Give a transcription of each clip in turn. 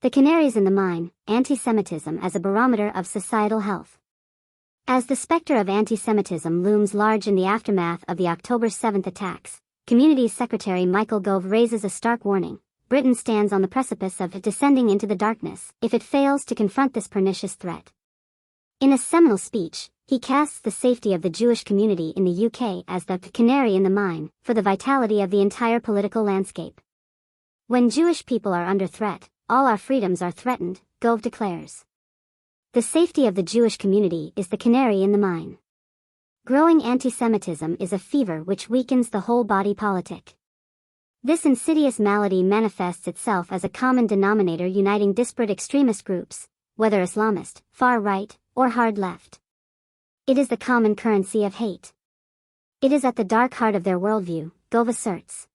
The canaries in the mine, anti-Semitism as a barometer of societal health. As the specter of anti-Semitism looms large in the aftermath of the October 7th attacks, Communities Secretary Michael Gove raises a stark warning. Britain stands on the precipice of descending into the darkness if it fails to confront this pernicious threat. In a seminal speech, he casts the safety of the Jewish community in the UK as the canary in the mine for the vitality of the entire political landscape. When Jewish people are under threat, all our freedoms are threatened, Gove declares. The safety of the Jewish community is the canary in the mine. Growing anti-Semitism is a fever which weakens the whole body politic. This insidious malady manifests itself as a common denominator uniting disparate extremist groups, whether Islamist, far-right, or hard-left. It is the common currency of hate. It is at the dark heart of their worldview, Gove asserts.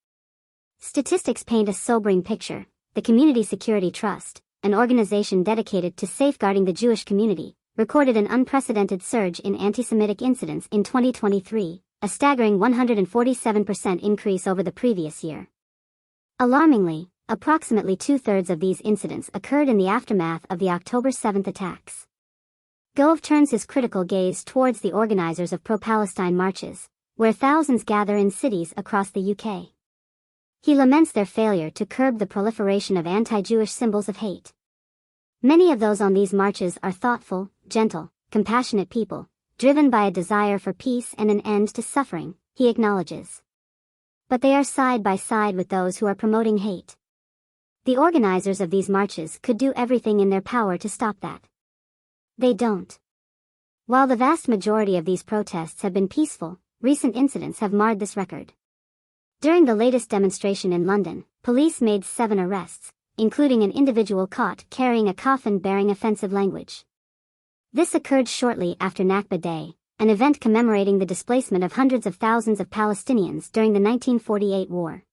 Statistics paint a sobering picture. The Community Security Trust, an organization dedicated to safeguarding the Jewish community, recorded an unprecedented surge in anti-Semitic incidents in 2023, a staggering 147% increase over the previous year. Alarmingly, approximately two-thirds of these incidents occurred in the aftermath of the October 7th attacks. Gove turns his critical gaze towards the organizers of pro-Palestine marches, where thousands gather in cities across the UK. He laments their failure to curb the proliferation of anti-Jewish symbols of hate. Many of those on these marches are thoughtful, gentle, compassionate people, driven by a desire for peace and an end to suffering, he acknowledges. But they are side by side with those who are promoting hate. The organizers of these marches could do everything in their power to stop that. They don't. While the vast majority of these protests have been peaceful, recent incidents have marred this record. During the latest demonstration in London, police made 7 arrests, including an individual caught carrying a coffin bearing offensive language. This occurred shortly after Nakba Day, an event commemorating the displacement of hundreds of thousands of Palestinians during the 1948 war.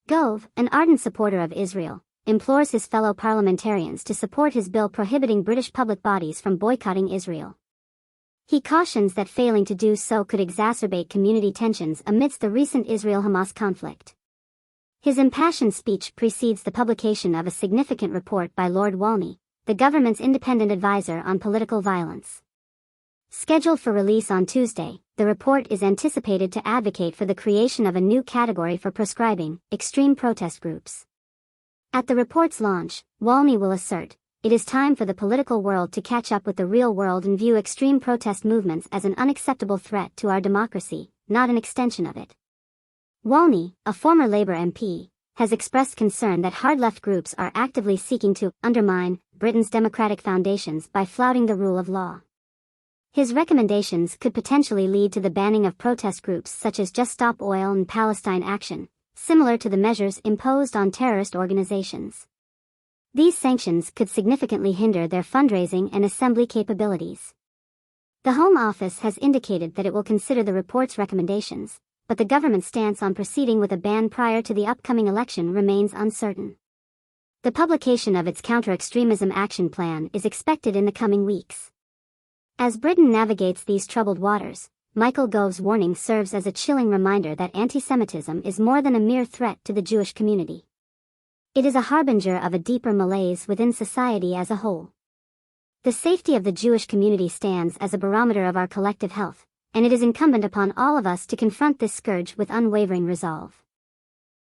Gove, an ardent supporter of Israel, implores his fellow parliamentarians to support his bill prohibiting British public bodies from boycotting Israel. He cautions that failing to do so could exacerbate community tensions amidst the recent Israel-Hamas conflict. His impassioned speech precedes the publication of a significant report by Lord Walney, the government's independent advisor on political violence. Scheduled for release on Tuesday, the report is anticipated to advocate for the creation of a new category for proscribing extreme protest groups. At the report's launch, Walney will assert, "It is time for the political world to catch up with the real world and view extreme protest movements as an unacceptable threat to our democracy, not an extension of it." Walney, a former Labour MP, has expressed concern that hard-left groups are actively seeking to undermine Britain's democratic foundations by flouting the rule of law. His recommendations could potentially lead to the banning of protest groups such as Just Stop Oil and Palestine Action, similar to the measures imposed on terrorist organizations. These sanctions could significantly hinder their fundraising and assembly capabilities. The Home Office has indicated that it will consider the report's recommendations, but the government's stance on proceeding with a ban prior to the upcoming election remains uncertain. The publication of its Counter-Extremism action plan is expected in the coming weeks. As Britain navigates these troubled waters, Michael Gove's warning serves as a chilling reminder that anti-Semitism is more than a mere threat to the Jewish community. It is a harbinger of a deeper malaise within society as a whole. The safety of the Jewish community stands as a barometer of our collective health, and it is incumbent upon all of us to confront this scourge with unwavering resolve.